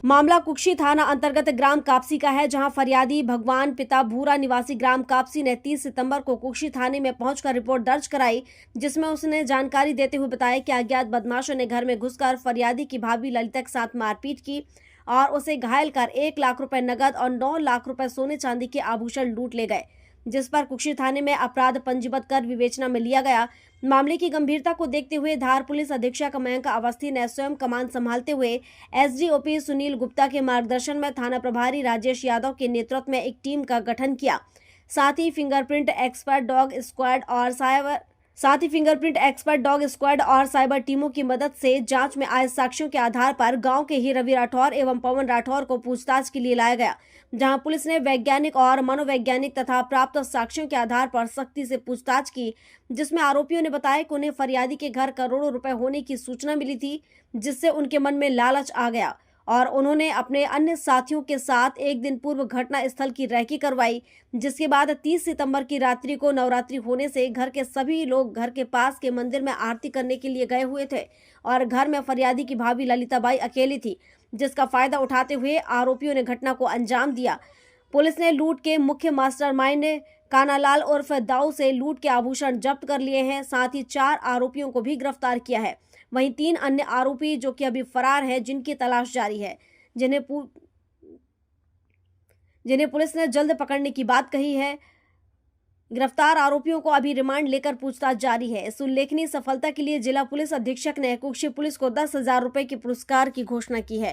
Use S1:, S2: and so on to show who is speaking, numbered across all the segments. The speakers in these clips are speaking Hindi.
S1: मामला कुक्षी थाना अंतर्गत ग्राम कापसी का है, जहां फरियादी भगवान पिता भूरा निवासी ग्राम कापसी ने 30 सितंबर को कुक्षी थाने में पहुंचकर रिपोर्ट दर्ज कराई, जिसमें उसने जानकारी देते हुए बताया कि अज्ञात बदमाशों ने घर में घुसकर फरियादी की भाभी ललिता के साथ मारपीट की और उसे घायल कर 1 लाख रुपए नगद और 9 लाख रुपए सोने चांदी के आभूषण लूट ले गए, जिस पर कुक्षी थाने में अपराध पंजीबद्ध कर विवेचना में लिया गया। मामले की गंभीरता को देखते हुए धार पुलिस अधीक्षक मयंक अवस्थी ने स्वयं कमान संभालते हुए एसडीओपी सुनील गुप्ता के मार्गदर्शन में थाना प्रभारी राजेश यादव के नेतृत्व में एक टीम का गठन किया। साथ ही फिंगरप्रिंट एक्सपर्ट डॉग स्क्वाड और साइबर टीमों की मदद से जांच में आए साक्ष्यों के आधार पर गांव के ही रवि राठौर एवं पवन राठौर को पूछताछ के लिए लाया गया, जहां पुलिस ने वैज्ञानिक और मनोवैज्ञानिक तथा प्राप्त साक्ष्यों के आधार पर सख्ती से पूछताछ की, जिसमें आरोपियों ने बताया कि उन्हें फरियादी के घर करोड़ों रुपए होने की सूचना मिली थी, जिससे उनके मन में लालच आ गया और उन्होंने अपने अन्य साथियों के साथ एक दिन पूर्व घटना स्थल की रेकी करवाई, जिसके बाद 30 सितंबर की रात्रि को नवरात्रि होने से घर के सभी लोग घर के पास के मंदिर में आरती करने के लिए गए हुए थे और घर में फरियादी की भाभी ललिताबाई अकेली थी, जिसका फायदा उठाते हुए आरोपियों ने घटना को अंजाम दिया। पुलिस ने लूट के मुख्य मास्टरमाइंड कानालाल उर्फ दाऊ से लूट के आभूषण जब्त कर लिए हैं। साथ ही 4 आरोपियों को भी गिरफ्तार किया है। वहीं 3 अन्य आरोपी जो कि अभी फरार हैं, जिनकी तलाश जारी है, जिन्हें पुलिस ने जल्द पकड़ने की बात कही है। गिरफ्तार आरोपियों को अभी रिमांड लेकर पूछताछ जारी है। इस उल्लेखनीय सफलता के लिए जिला पुलिस अधीक्षक ने कुक्षी पुलिस को 10,000 रुपए के पुरस्कार की घोषणा की है।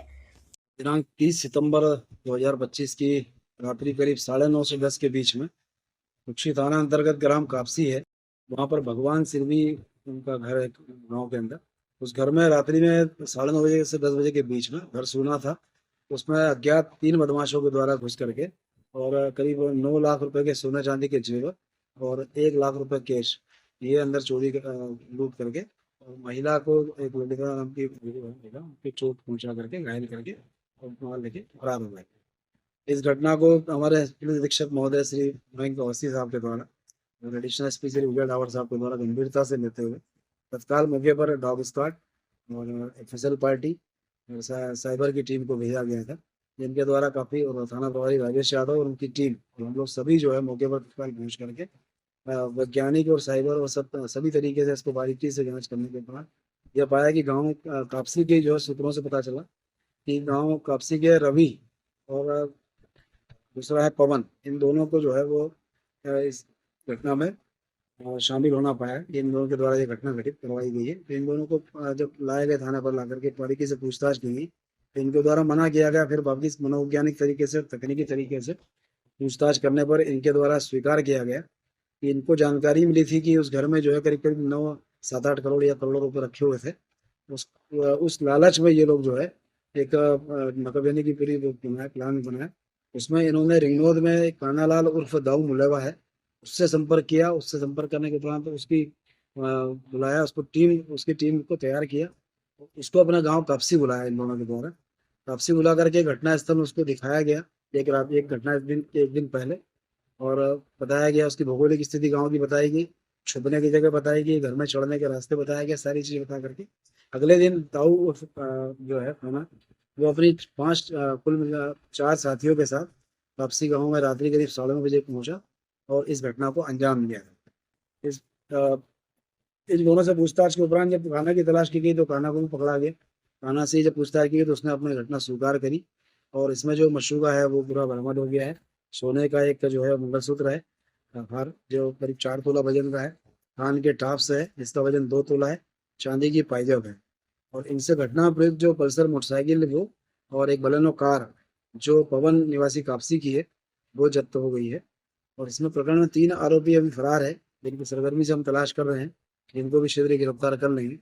S2: दिनांक 30 सितंबर 2025 की रात्रि करीब 9:30 से 10 के बीच में कुक्षी थाना अंतर्गत ग्राम कापसी है, वहाँ पर भगवान सिरवी उनका घर है गांव के अंदर। उस घर में रात्रि में 9:30 बजे से 10 बजे के बीच में घर सूना था। उसमें अज्ञात 3 बदमाशों के द्वारा घुस करके और करीब 9 लाख रुपए के सोने चांदी के जेवर और 1 लाख रुपए कैश ये अंदर चोरी लूट करके और महिला को एक लड़का नाम की उनकी चोट पहुंचा करके घायल करके और वहाँ लेके फरार हो गए। इस घटना को हमारे पुलिस अधीक्षक महोदय श्री मयंक अवस्थी साहब के द्वारा एडिशनल एसपी श्री विजय डावर साहब के द्वारा गंभीरता से लेते हुए तत्काल मौके पर डॉग स्क्वाड और एफएसएल पार्टी और साइबर की टीम को भेजा गया था, जिनके द्वारा काफ़ी और थाना प्रभारी राजेश यादव और उनकी टीम और हम लोग सभी जो है मौके पर तत्काल पहुँच करके वैज्ञानिक और साइबर और सभी तरीके से इसको बारीकी से जांच करने के बाद यह पाया कि गांव कापसी के जो सूत्रों से पता चला कि गांव कापसी के रवि और दूसरा है पवन, इन दोनों को जो है वो इस घटना में शामिल होना पाया। इन दोनों के द्वारा ये घटना घटित करवाई गई है। तो इन दोनों को जब लाए गए थाने पर ला करके बारीकी से पूछताछ की गई तो इनके द्वारा मना किया गया। फिर वापिस मनोवैज्ञानिक तरीके से तकनीकी तरीके से पूछताछ करने पर इनके द्वारा स्वीकार किया गया कि इनको जानकारी मिली थी कि उस घर में जो है करीब करीब 9-7-8 करोड़ या करोड़ों रुपए रखे हुए थे। उस लालच में ये लोग जो है एक नकबेनी की पूरी प्लान बनाया। उसमें इन्होंने रिंगनौद में कानालाल उर्फ दाऊ मुलेवा है, उससे संपर्क किया। उससे संपर्क करने के दौरान तो उसकी बुलाया, उसकी टीम को तैयार किया, उसको अपना गांव कापसी बुलाया इन दोनों के द्वारा। कापसी बुला करके घटना स्थल उसको दिखाया गया एक घटना एक दिन पहले और बताया गया। उसकी भौगोलिक स्थिति गाँव की बताई गई, छुपने की जगह बताई गई, घर में चढ़ने के रास्ते बताया गया, सारी चीज़ बता करके अगले दिन दाऊ जो है खाना वो अपनी 5 कुल 4 साथियों के साथ वापसी गाँव में रात्रि करीब 9:30 बजे पहुंचा और इस घटना को अंजाम दिया। इस इन दोनों से पूछताछ के उपरांत जब कान्हा की तलाश की गई तो कान्हा को भी पकड़ा गया। कान्हा से जब पूछताछ की गई तो उसने अपनी घटना स्वीकार करी और इसमें जो मशरूका है वो पूरा बरामद हो गया है। सोने का एक जो है मंगलसूत्र है, हार जो करीब 4 तोला वजन का है, कान के टाप्स है जिसका वजन 2 तोला है, चांदी की पायजेब है और इनसे घटना प्रयुक्त जो पल्सर मोटरसाइकिल वो और एक बलेनो कार जो पवन निवासी कापसी की है वो जब्त हो गई है। और इसमें प्रकरण में 3 आरोपी अभी फरार है, लेकिन सरगर्मी से हम तलाश कर रहे हैं कि इनको भी शीघ्र गिरफ्तार कर लेंगे।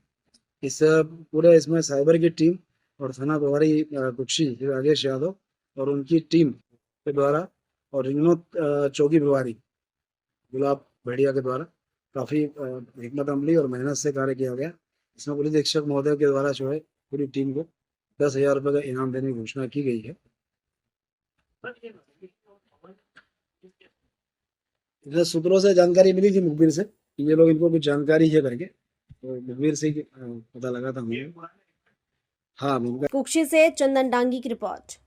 S2: इस पूरे इसमें साइबर की टीम और थाना प्रभारी कुक्षी राजेश यादव और उनकी टीम के द्वारा और रिंगनौद चौकी प्रभारी गुलाब भेड़िया के द्वारा काफ़ी हिकमत अमली और मेहनत से कार्य किया गया। इसमें पुलिस अधीक्षक महोदय के द्वारा जो है पूरी टीम को 10,000 रुपये का इनाम देने की घोषणा की गई है। इधर सूत्रों से जानकारी मिली थी मुखबिर से कि ये लोग इनको कुछ जानकारी है करके, तो मुखबिर से पता लगा था मुझे। हाँ उनका
S1: कुक्षी से चंदन डांगी की रिपोर्ट।